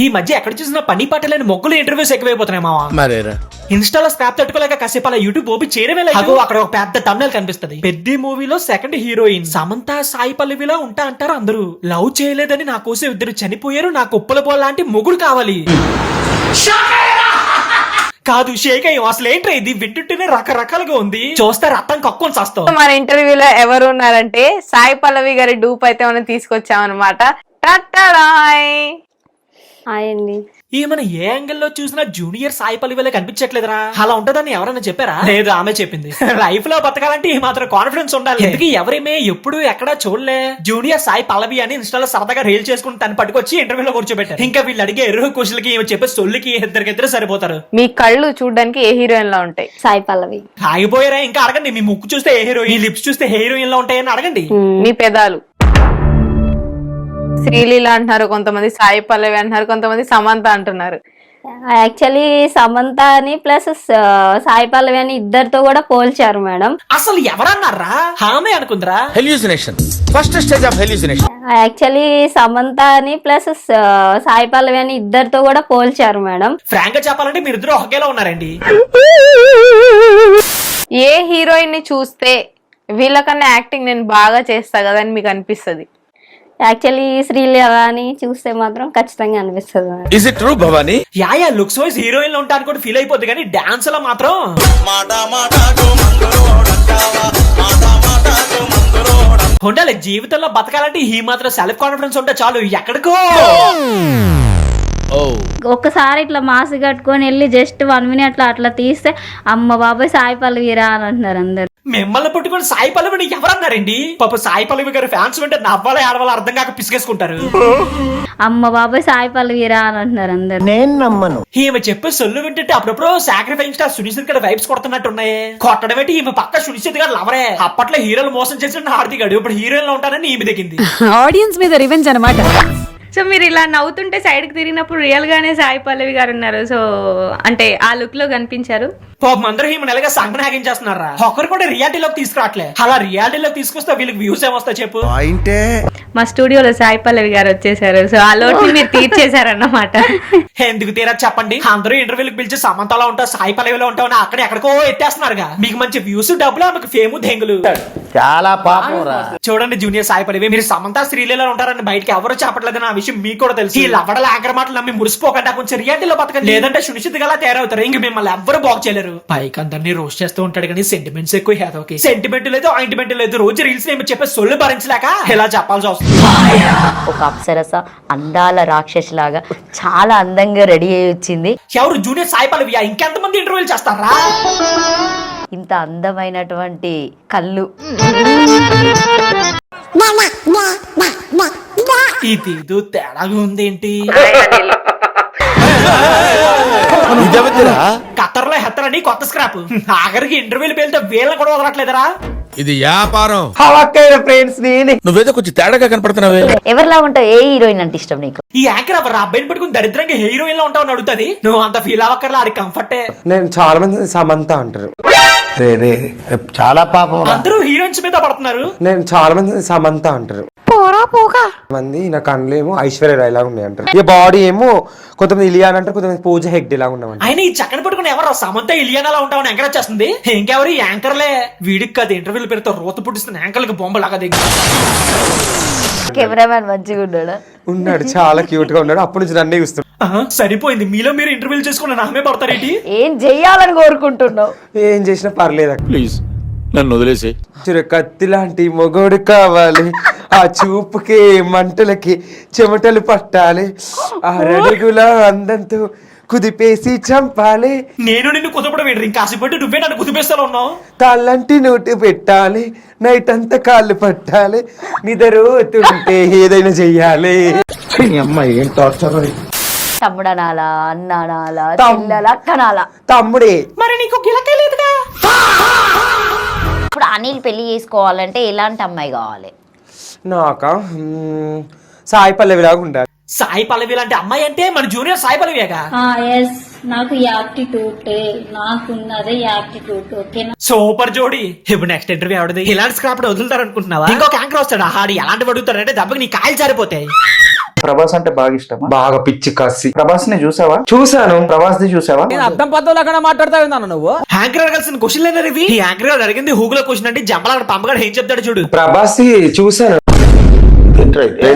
ఈ మధ్య ఎక్కడ చూసినా పని పట్టలేని మొగ్గులు ఇంటర్వ్యూస్ ఎక్కువైపోతున్నాయి మావా. మరేరా ఇన్స్టాలో స్క్రాప్ తట్టుకోలేక కాసేపు అలా యూట్యూబ్ ఓపెన్ చేయడమే లేదు. అక్కడ ఒక పెద్ద తమిళ కనిపిస్తుంది. పెద్ద మూవీలో సెకండ్ హీరోయిన్ సమంత సాయి పల్లవిలా ఉంటా అంటారు అందరూ. లవ్ చేయలేదని నా కోసం ఇద్దరు చనిపోయారు, నాకు ఉప్పల బోల్ లాంటి మొగుడు కావాలి. కాదు షేక్ అయ్యం. అసలు ఏంట్రా ఇది? వింటుంటేనే రకరకాలుగా ఉంది. చూస్తే రక్తం కక్కుని చేస్తాం. మన ఇంటర్వ్యూలో ఎవరు ఉన్నారంటే సాయి పల్లవి గారి డూప్ అయితే మనం తీసుకొచ్చామన్నమాట. అండి ఈమెను ఏ యాంగిల్ లో చూసినా జూనియర్ సాయి పల్లవిలే కనిపించట్లేదురా. అలా ఉంటదని ఎవరైనా చెప్పారా? లేదు, ఆమె చెప్పింది. లైఫ్ లో బతకాలంటే ఈ మాత్రం కాన్ఫిడెన్స్ ఉండాలి. ఎందుకు ఎవరేమే ఎప్పుడు ఎక్కడా చూడలే జూనియర్ సాయి పల్లవి అని ఇన్స్టాలో సరదాగా రీల్ చేసుకుని తను పట్టుకొచ్చి ఇంటర్వ్యూలో కూర్చోబెట్టారు. ఇంకా వీళ్ళు అడిగే ఎరువు కుషులకి చెప్పే సొల్లుకి ఇద్దరికిద్దరు సరిపోతారు. మీ కళ్ళు చూడడానికి ఏ హీరోయిన్ లా ఉంటాయి? సాయి పల్లవి. ఆగిపోయారా? ఇంకా అడగండి. మీ ముక్కు చూస్తే ఏ హీరోయిన్, మీ లిప్స్ చూస్తే హీరోయిన్ లో ఉంటాయని అడగండి. మీ పెదాలు శ్రీలీల అంటున్నారు కొంతమంది, సాయి పల్లవి అంటున్నారు కొంతమంది, సమంత అంటున్నారు. యాక్చువల్లీ సమంత అని ప్లస్ సాయి పల్లవి అని ఇద్దరితో కూడా పోల్చారు మేడం. అసలు ఎవరన్నారా? ఆమె అనుకుందరా? Hallucination, first stage of hallucination. Actually Samantha అని ప్లస్ సాయి పల్లవి అని ఇద్దరితో కూడా పోల్చారు మేడం. ఫ్రాంక్ గా చెప్పాలంటే మీరిద్దరు ఒకేలా ఉన్నారండి. ఏ హీరోయిన్ ని చూస్తే వీళ్ళకన్నా యాక్టింగ్ నేను బాగా చేస్తా కదా అని మీకు అనిపిస్తుంది? యాక్చువల్లీ శ్రీలీల అని చూస్తే మాత్రం ఖచ్చితంగా అనిపిస్తుంది madam. Is it true Bhavani? Yeah looks wise heroine లో ఉంటాను కూడా ఫీల్ అయిపోద్ది, కానీ డాన్స్ లో మాత్రం ఉండాలి. జీవితంలో బతకాలంటే ఈ మాత్రం సెల్ఫ్ కాన్ఫిడెన్స్ ఉంటే చాలు. ఎక్కడికో ఒక్కసారి ఇట్లా మాసి కట్టుకొని వెళ్ళి జస్ట్ 1 minute అట్లా తీస్తే అమ్మ బాబాయ్ సాయి పల్లవిరా అని అంటున్నారు అందరు. మిమ్మల్ని పట్టుకొని సాయి పల్లవిని ఎవరన్నారండి? పాప సాయి పల్లవి గారు ఫ్యాన్స్ వింటే నవ్వాలో ఆడవాళ్ళు అర్థం కాక పిసిగేసుకుంటారు. అమ్మ బాబాయ్ సాయి పల్లవిరా అని అంటున్నారు అందరు. నేను నమ్మను. ఈమె చెప్పే సొల్లు వింటే అప్పుడప్పుడు సాక్రిఫైస్ స్టార్ సునీల్ గారు వైబ్స్ కొడుతున్నట్టు ఉన్నాయి. కొట్టడం ఏంటి? ఈమె పక్క సునీల్ గారు లవరే. అప్పట్లో హీరోలు మోసం చేసిన హార్దిక్ గారు ఇప్పుడు హీరోయిన్ లో ఉంటారని ఈమె దిగింది. ఆడియన్స్ మీద రివెంజ్ అన్నమాట. సో మీరు ఇలా నవ్వుతుంటే సైడ్ కి తిరిగినప్పుడు రియల్ గానే సాయి పల్లవి గారు ఉన్నారు. సో అంటే ఆ లుక్ లో కనిపించారు. పాపం అందరూ ఈమె నెలగా సంగనాగం చేస్తున్నారా? ఒకరు కూడా రియాలిటీలోకి తీసుకురావట్లే. అలా రియాలిటీలోకి తీసుకొస్తే వీళ్ళకి వ్యూస్ ఏమొస్తాయి చెప్పు? మా స్టూడియోలో సాయి పల్లవి గారు వచ్చేసారు. సో ఆ లోటు మీరు తీర్చేశారన్నమాట. ఎందుకు తీరా చెప్పండి? అందరూ ఇంటర్వ్యూలకు పిలిచి సమంతలో ఉంటావు, సాయి పల్లవిలో ఉంటావు అని అక్కడ ఎక్కడికో ఎత్తేస్తున్నారుగా. మీకు మంచి వ్యూస్, డబ్బులు, ఆమెకు ఫేము, దెంగులు. చాలా పాపం రా. చూడండి జూనియర్ సాయి పల్లవి, మీరు సమంత శ్రీలీల ఉంటారని బయటకి ఎవరు చెప్పట్లేదని ఆ విషయం మీకు కూడా తెలుసు. ఈ లవడల ఆఖరి మాటలు నమ్మి మురిసిపోకుండా కొంచెం రియాలిటీలో బతకండి. లేదంటే సునిశ్చిత గల తయారవుతారు. ఇంక మిమ్మల్ని ఎవ్వరు బాగు చేయలేరు. పైకి అందరినీ రోస్ట్ చేస్తూ ఉంటాడు కానీ సెంటిమెంట్స్ ఎక్కువ. హేదోకి సెంటిమెంట్ లేదు, ఆయింట్మెంట్ లేదు. రోజు రీల్స్ ఏమి చెప్పే సొల్లు భరించలేక ఇలా చెప్పాల్సి వస్తుంది. ఒక అప్సరస అందాల రాక్షసి లాగా చాలా అందంగా రెడీ అయ్యి వచ్చింది. ఎవరు? జూనియర్ సాయి పల్లవి. ఇంకెంత మంది ఇంటర్వ్యూలు చేస్తారా? ఇంత అందమైనటువంటి కళ్ళు, ఇదేదో తేడాగా ఉందేంటి? ఖత్తర్లో హెత్తరని కొత్త స్క్రాప్. ఆఖరికి ఇంటర్వ్యూలు పేలితే వీళ్ళని కూడా వదలట్లేదరా? ఇది వ్యాపారం. ఫ్రెండ్స్ నేనే. నువ్వేదో కొంచెం తేడాగా కనపడుతున్నావే. ఎవరిలా ఉంటావు? ఏ హీరోయిన్ అంటే ఇష్టం నీకు? ఈ యాంకర్ ఎవరు? అబ్బాయిని పట్టుకుని దరిద్రంగా హీరోయిన్ లో ఉంటావు అడుగుతుంది. నువ్వు అంత ఫీల్ అవ్వక్కర్లా, అది కంఫర్టే. నేను చాలా మంది సమంత అంటారు. చాలా పాపం. అందరూ హీరోయిన్స్ మీద పడుతున్నారు. నేను చాలా మంది సమంత అంటారు. మంది నా కళ్ళు ఏమో ఐశ్వర్య రాయ్ లాగా ఉన్నాయి అంటారు. ఈ బాడీ ఏమో కొంతమంది ఇలియానా అంటారు, కొంతమంది పూజ హెగ్డే లాగా ఉన్నామంట. ఆయన ఈ చక్కని పట్టుకుని ఎవరు? సమంత ఇలియానాలా ఉంటామని ఎంకరేజ్ చేస్తుంది. ఇంకెవరు? యాంకర్లే. వీడికి కదా ఇంటర్వ్యూలు పెడితే రోత పుట్టిస్తున్న యాంకర్లకు బొమ్మలాగా దిగి. కెమెరామ్యాన్ మంచిగా ఉన్నాడా? ఉన్నాడు, చాలా క్యూట్ గా ఉన్నాడు. అప్పటి నుంచి నన్నే చూస్తున్నాడు. సరిపోయింది. మీలో మీరు ఇంటర్వ్యూలు చేసుకున్న నామే పడతారేంటి? ఏం చెయ్యాలని కోరుకుంటున్నావు? ఏం చేసినా పర్లేదు. ప్లీజ్ నన్ను వదిలేసి. కత్తి లాంటి మొగోడు కావాలి, ఆ చూపుకి మంటలకి చెమటలు పట్టాలి, ఆ రడుగుల అందంతో కుదిపేసి చంపాలి. నేను నిన్ను కుదపడం ఏంటి? ఇంకా కాసేపట్టు నువ్వే నన్ను కుదిపేస్తా ఉన్నావు. కాళ్ళంటి నోటి పెట్టాలి, నైట్ అంతా కాళ్ళు పట్టాలి, నిద్రపోతుంటే ఏదైనా చెయ్యాలి. అమ్మాయి ఏం టార్చర్. తమ్ముడనాలా, అన్నానాలా, చెల్లెలా, అక్కనాలా? తమ్ముడే. మరి నీకు గిలకే లేదుగా. ఇప్పుడు అనిల్ పెళ్లి చేసుకోవాలంటే ఎలాంటి అమ్మాయి కావాలి? నాకా సాయి పల్లవి లాగా ఉండాలి. సాయి పల్లవి లాంటి అమ్మాయి అంటే మన జూనియర్ సాయి పల్లవిగా. నాకు యాప్టిట్యూడ్, నాకున్నదే యాప్టిట్యూడ్. ఓకేనా? సూపర్ జోడి. ఇప్పుడు నెక్స్ట్ ఇంటర్వ్యూ ఎవడది? ఇలాంటి స్క్రాప్ వదులుతారు అనుకుంటున్నావా? ఇంకొక యాంకర్ వస్తాడు. ఆడి ఎలాంటి అడుగుతాడంటే దెబ్బకి నీ కాయలు జారిపోతాయి. ప్రభాస్ అంటే బాగా ఇష్టమా? బాగా పిచ్చి కసి. ప్రభాస్ ని చూసావా? చూసాను. ప్రభాస్ ది చూసావా? అర్థం పద్ధతి లేకుండా మాట్లాడతావు నువ్వు. యాంకర్ అడగాల్సిన క్వశ్చన్ లేనా ఇవి? ఈ యాంకర్ గారు అడిగింది హూగులో క్వశ్చన్ అంటే జంపల పంపగాడు ఏం చెప్తాడు చూడు. ప్రభాస్ చూసాను.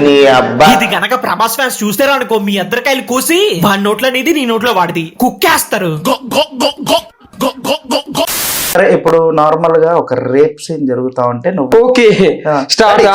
నీ అబ్బా ఇది గనక ప్రభాస్ ఫ్యాన్స్ చూస్తారా అనుకో, మీ ఇద్దరికాయలు కోసి వాడి నోట్లో నీది నీ నోట్లో వాడిది కుక్కేస్తారు. సరే, ఇప్పుడు నార్మల్ గా ఒక రేప్ సీన్ జరుగుతా ఉంటే నువ్వు ఓకే స్టార్ట్.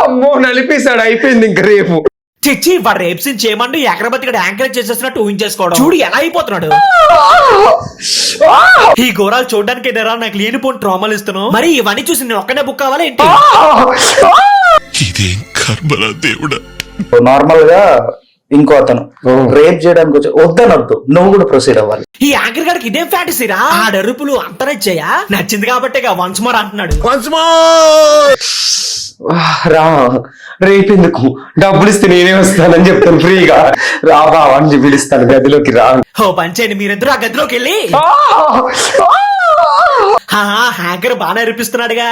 అమ్మో నలిపేశాడు, అయిపోయింది ఇంక రేపు. చిచ్చి వాడు రేప్ సీన్ చేయమంటే ఎకరబతి యాంకరేజ్ చేసేస్తున్నట్టు ఊహించేసుకోవడం. చూడు ఎలా అయిపోతున్నాడు. ఈ ఘోరాలు చూడడానికి ఎదరా నాకు లేనిపోని ట్రామాలు ఇస్తున్నావు. మరి ఇవన్నీ చూసి నేను ఒక్కనే బుక్ కావాలా ఏంటి? ఇదేం కర్మలా దేవుడా. నార్మల్ గా ఇంకో అతను రేప్ చేయడానికి వచ్చి వద్దనొద్దు, నువ్వు కూడా ప్రొసీడ్ అవ్వాలి. ఈ యాంకర్ గారికి ఇదేం ఫ్యాంటసీరా? ఆ డరుపులు అంతరిచ్చయ్యా నచ్చింది కాబట్టి వన్స్ మోర్ అంటున్నాడు. రా రేపు ఎందుకు, డబ్బులు ఇస్తే నేనే వస్తానని చెప్తాను ఫ్రీగా. రా బావా అని పిలుస్తాను గదిలోకి రా. ఓ పంచేయండి మీరిద్దరు ఆ గదిలోకి వెళ్ళి. హ్యాంకర్ బాగా అనిపిస్తున్నాడుగా.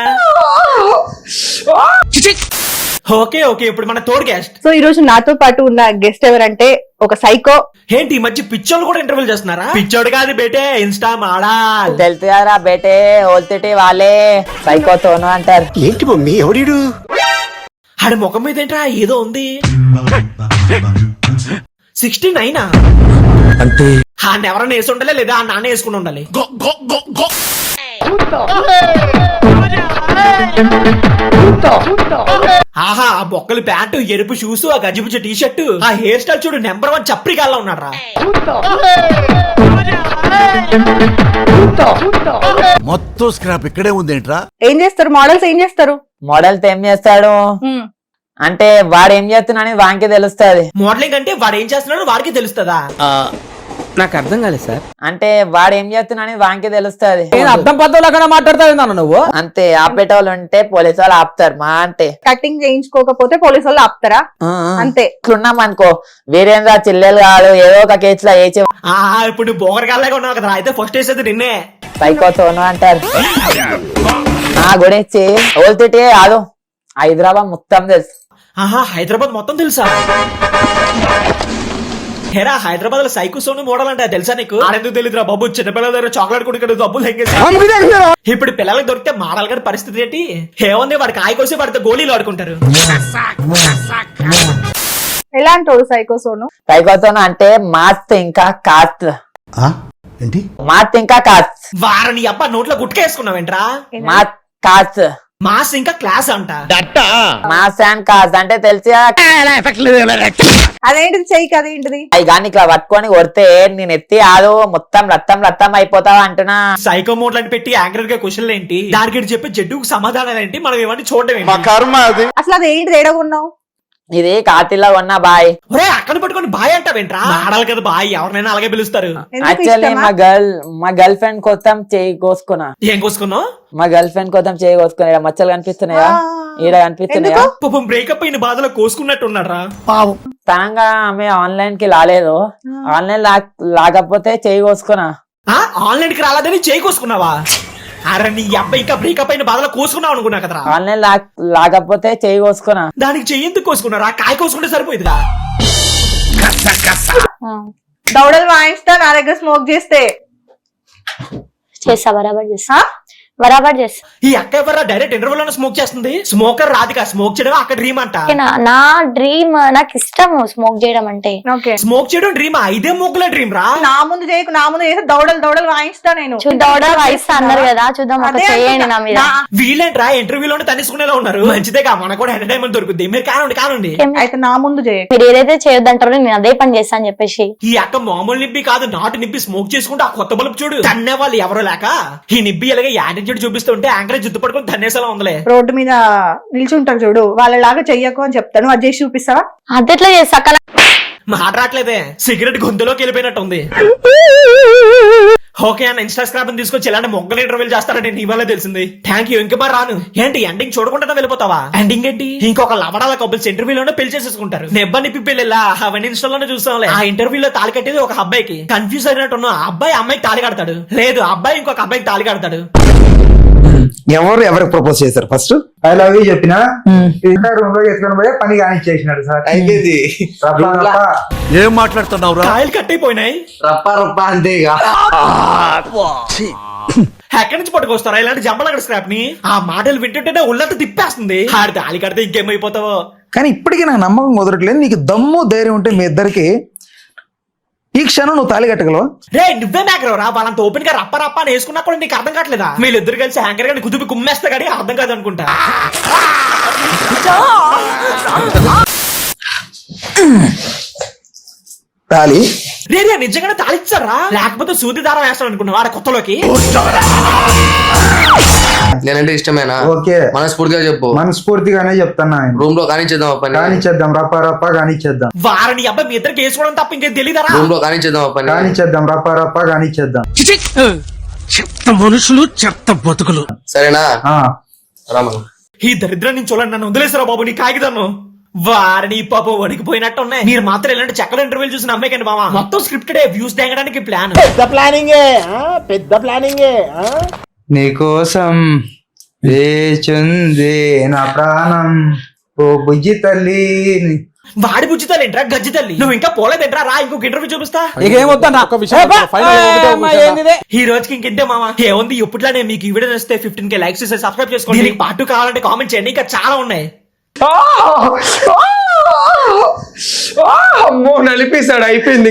ఓకే ఓకే ఇప్పుడు మన తోడు గెస్ట్. సో ఈ రోజు నాతో పాటు ఉన్న గెస్ట్ ఎవరంటే ఒక సైకో. ఏంటి ఈ మధ్య పిచ్చోళ్ళు కూడా ఇంటర్వ్యూలు చేస్తున్నారా? పిచ్చోడు కాదు బేటే, ఇన్స్టా మాడా. తెలుసురా బేటే ఓల్తిటి వాళ్ళే సైకోతోను అంటారు. ఏంటి మమ్మీ ఎవడీడు? ఆడి ముఖం మీద ఏంట్రా ఏదో ఉంది. 69 అంటే ఆయన ఎవరన్నా వేసి ఉండాలి లేదా ఆ నాన్న వేసుకుని ఉండాలి. ఆహా ఆ బొక్కలు ప్యాంటు, ఎరుపు షూస్, ఆ గజిబుజ్జ టీ షర్టు, ఆ హెయిర్ స్టైల్ చూడు నెంబర్ 1 చప్రికాల్లో ఉన్నాడు రా. మొత్తం స్క్రాప్ ఇక్కడే ఉందేంట్రా? ఏం చేస్తారు మోడల్స్? ఏం చేస్తారు మోడల్ ఏం చేస్తాడు అంటే వాడు ఏం చేస్తున్నాడని వానికి తెలుస్తుంది. మోడలింగ్ అంటే వాడు ఏం చేస్తున్నాడో వాడికి తెలుస్తుందా? నాకు అర్థం కాలేదు సార్. అంటే వాడు ఏం చేస్తున్నాడని వానికి తెలుస్తుంది. అర్థం పద్ధతి లేకుండా మాట్లాడతావు నువ్వు. అంతే, ఆపేటోళ్ళు ఉంటే పోలీసు వాళ్ళు ఆపుతారు. మా అంటే కటింగ్ చేయించుకోకపోతే పోలీసు వాళ్ళు ఆపుతారా? అంతే. ఇట్లున్నాం అనుకో, వీరేంద్ర చిల్లెలు కాదు ఏదో ఒక కేసులో వేసి ఆహా ఇప్పుడు బోగరగాల్లాగా ఉన్నావు కదా, అయితే ఫస్ట్ వేసేది నిన్నే. సైకోతోను అంటారు. నా గురించి ఓల్తిటే కాదు, హైదరాబాద్ మొత్తం తెలుసు. ఆహా హైదరాబాద్ మొత్తం తెలుసా? హేరా హైదరాబాద్ లో సైకో సోను మోడల్ అంటే తెలుసా నీకు? ఆడెందుకు తెలియదురా బాబు, చిన్నపిల్లల దగ్గర చాక్లెట్ కొడుకు డబ్బులు హెంగేసి. ఇప్పుడు పిల్లలకు దొరికితే మోడల్ గారి పరిస్థితి ఏంటి? ఏముంది వాడికి కాయ కోసి వాడితో గోళీలు ఆడుకుంటారు. ఎలాంటోడు సైకో సోను? సైకోతోను అంటే మాత్ ఇంకా కాత్. ఏంటి మాత్ ఇంకా కాత్. వారిని అబ్బా నోట్లో గుట్కేసుకున్నావేంట్రా? మాత్ కాత్ మాస్ ఇంకా క్లాస్ అంట. మాస్ అండ్ కాత్ అంటే తెలిసి అదేంటిది చెయ్యి, అదేంటిది? అవి కానీ ఇట్లా పట్టుకొని కొడితే నేను ఎత్తి ఆదు మొత్తం రక్తం రక్తం అయిపోతావా అంటున్నా. సైకో మోడ్లని పెట్టి యాంకర్ గా క్వశ్చన్లు ఏంటి, దానికి చెప్పే జడ్డుకు సమాధానాలు ఏంటి, మనం ఇవన్నీ చూడడం ఏంటి? అసలు అది ఏంటిది? ఏడగొన్నావు? ఇది కాతిలో ఉన్న బాయ్. ఒరే అక్కడ పట్టుకొని బాయ్ అంటావేంట్రా? ఆడాలి కదా బాయ్, ఎవరినైనా అలాగే పిలుస్తారు. యాక్చువల్లీ మా గర్ల్ ఫ్రెండ్ కోసం చేయి కోసుకున్నా. ఏం కోసుకున్నావు? మా గర్ల్ ఫ్రెండ్ కోసం చేయి కోసుకున్నా. ఈడ మచ్చలు కనిపిస్తున్నాయా? ఈడ కనిపిస్తున్నాయా? పాపం బ్రేకప్ అయిన బాధలో కోసుకున్నట్టు ఉన్నారా? తనంగా ఆమె ఆన్లైన్ కి రాలేదు. ఆన్లైన్ లాగకపోతే చేయి కోసుకున్నా. ఆన్లైన్ కి రాలేదని చేయి కోసుకున్నావా? అరే నీ అబ్బాయి ఇంకా బ్రేకప్ అయిన బాధలో కోసుకున్నావు అనుకున్నా కదరా. ఆన్లైన్ లాగకపోతే చేయి కోసుకున్నా. దానికి చెయ్యి ఎందుకు కోసుకున్నారా? కాయ కోసుకుంటే సరిపోయిందిగా. దౌడలు వాయిస్తా నా దగ్గర స్మోక్ చేస్తే చేస్తా, బరాబర్ చేస్తా, బరాబర్ చేస్తా. ఈ అక్క ఎవరా డైరెక్ట్ ఇంటర్వ్యూలోనే స్మోక్ చేస్తుంది? స్మోకర్ రాధిక స్మోక్ చేయడం అక్కడ డ్రీమ్ అంట. నా డ్రీమ్, నాకు ఇష్టము స్మోక్ చేయడం అంటే. ఓకే, స్మోక్ చేయడం డ్రీమా? ఇదే మొగ్గుల డ్రీమ్ రా. నా ముందు చేయకు, నా ముందు చేస్తే దౌడలు దౌడలు వాయిస్తా నేను. చూద్దాం వాయిస్తా అన్నారు కదా, చూద్దాం ఒక చేయండి నా మీద. వీళ్ళేంట్రా ఇంటర్వ్యూలోనే తనిసుకునేలా ఉన్నారు. మంచిదేగా, మనకు కూడా ఎంటర్టైన్మెంట్ దొరుకుద్ది. మీరు కానండి. అయితే నా ముందు చేయకు. మీరు ఏదైతే చేయొద్దంటారో నేను అదే పని చేస్తా అని చెప్పేసి. ఈ అక్క మామూలు నిబ్బి కాదు, నాటు నిబ్బి స్మోక్ చేసుకుంటూ ఆ కొత్త బల్బు చూడు. తన్నే వాళ్ళు ఎవరో లేక ఈ నిబ్బి ఇలాగే యాటిట్యూడ్ చూపిస్తుంటే యాంకరేజ్ జుట్టు పట్టుకుని తన్నేసేలా ఉందిలే. రోడ్డు మీద నిల్చుంటారు చూడు, వాళ్ళలాగా చెయ్యకు అని చెప్తాను. అది చేసి చూపిస్తావా? అదెట్లా చేస్తా? మాట రావట్లేదే, సిగరెట్ గొంతులోకి వెళ్ళిపోయినట్టు ఉంది. ఓకే అన్న, ఇన్స్టాగ్రామ్ తీసుకొచ్చి ఇలాంటి మొగ్గలు ఇంటర్వ్యూలు చేస్తారంటే నీ వల్లే తెలిసింది. Thank you. ఇంక మరి రాను. ఏంటి ఎండింగ్ చూడకుండా వెళ్ళిపోతావా? ఎండింగ్ ఏంటి? ఇంకొక లవడాల కపుల్స్ ఇంటర్వ్యూలోనే పెళ్లి చేసేసుకుంటారు. నెబ్బ నిప్పి పెళ్ళిలా అవన్నీ ఇన్స్టాలోనే చూస్తాంలే. ఆ ఇంటర్వ్యూలో తాళి కట్టేది ఒక అబ్బాయికి. కన్ఫ్యూజ్ అయినట్టున్నా, అబ్బాయి అమ్మాయికి తాళి కడతాడు. లేదు, అబ్బాయి ఇంకొక అబ్బాయికి తాళి కడతాడు. ఎవరికి ప్రపోజ్ చేశారు ఫస్ట్? ఐ లవ్ యూ చెప్పిన ఇంకా రూమ్ లో ఎత్తుకొని పోయి పని కానిచ్చేసినాడు సార్. అయిపోయింది. రప్ప రప్ప. ఏం మాట్లాడుతున్నావురా? కాయలు కట్ అయిపోయినాయి. రప్ప రప్ప అంతే ఇక. ఎక్కడి నుంచి పట్టుకొస్తారా ఇలాంటి జంబలగడ స్క్రాప్ ని? ఆ మాటలు వింటుంటేనే ఉల్లంత తిప్పేస్తుంది. ఆడి తాళి కడితే ఇంకేమైపోతావో. కానీ ఇప్పటికీ నాకు నమ్మకం కుదరట్లేదు. నీకు దమ్ము ధైర్యం ఉంటే మీ ఇద్దరికి ఈ క్షణం నువ్వు తాళి కట్టగలవా? రే నువ్వే మేకరవరా, వాళ్ళంత ఓపెన్ గా రప్ప రప్ప అని వేసుకున్నా కూడా నీకు అర్థం కావట్లేదా? వీళ్ళిద్దరు కలిసి హ్యాంకర్ గాని కుదిపి కుమ్మేస్తా కానీ అర్థం కాదు అనుకుంటా. తాళి రే రే నిజంగానే తాళిచ్చారా? లేకపోతే సూది దారం వేస్తాడు అనుకున్నా వాడ కొత్తలోకి. నేనంటే ఇష్టమేనా? ఓకే, మనస్ఫూర్తిగా చెప్పు. మనస్ఫూర్తిగానే చెప్తాను. రూమ్ లో కానిచ్చేద్దాం పని. కానిచ్చేద్దాం, రప్ప రప్ప కానిచ్చేద్దాం. వారిని అబ్బాయి మీ ఇద్దరికి వేసుకోవడం తప్ప ఇంకేం తెలియదారా? రూమ్ లో కానిచ్చేద్దాం పని. కానిచ్చేద్దాం, రప్ప రప్ప కానిచ్చేద్దాం. చెత్త మనుషులు, చెత్త బతుకులు. సరేనా? ఆ, రామను. ఈ దరిద్రం నుంచి చూడండి, నన్ను వదిలేసారా బాబు నీ కాగితాను. వారిని పాప వణికిపోయినట్టు ఉన్నాయి. మీరు మాత్రం ఇలాంటి చక్కల ఇంటర్వ్యూలు చూసి నమ్మేకండి మామ. మొత్తం స్క్రిప్టెడ్ వ్యూస్ తేగడానికి ప్లాన్. నీకోసం వేచుంది నా ప్రాణం ఓ బుజ్జి తల్లి. వాడి బుజ్జితల్లి ఏంట్రా గజ్జి తల్లి? నువ్వు ఇంకా పోలేదేంట్రా? రా ఇంకొక ఇంటర్వ్యూ చూపిస్తా. ఈ రోజుకి ఇంకెంతే మామ. ఏముంది ఇప్పట్లానే మీకు ఈ వీడియో నచ్చితే 15K లైక్స్ చేసి సబ్స్క్రైబ్ చేసుకోండి. దీనికి పార్ట్ 2 కావాలంటే కామెంట్ చేయండి, ఇంకా చాలా ఉన్నాయి. అమ్మో నలిపేశాడు, అయిపోయింది.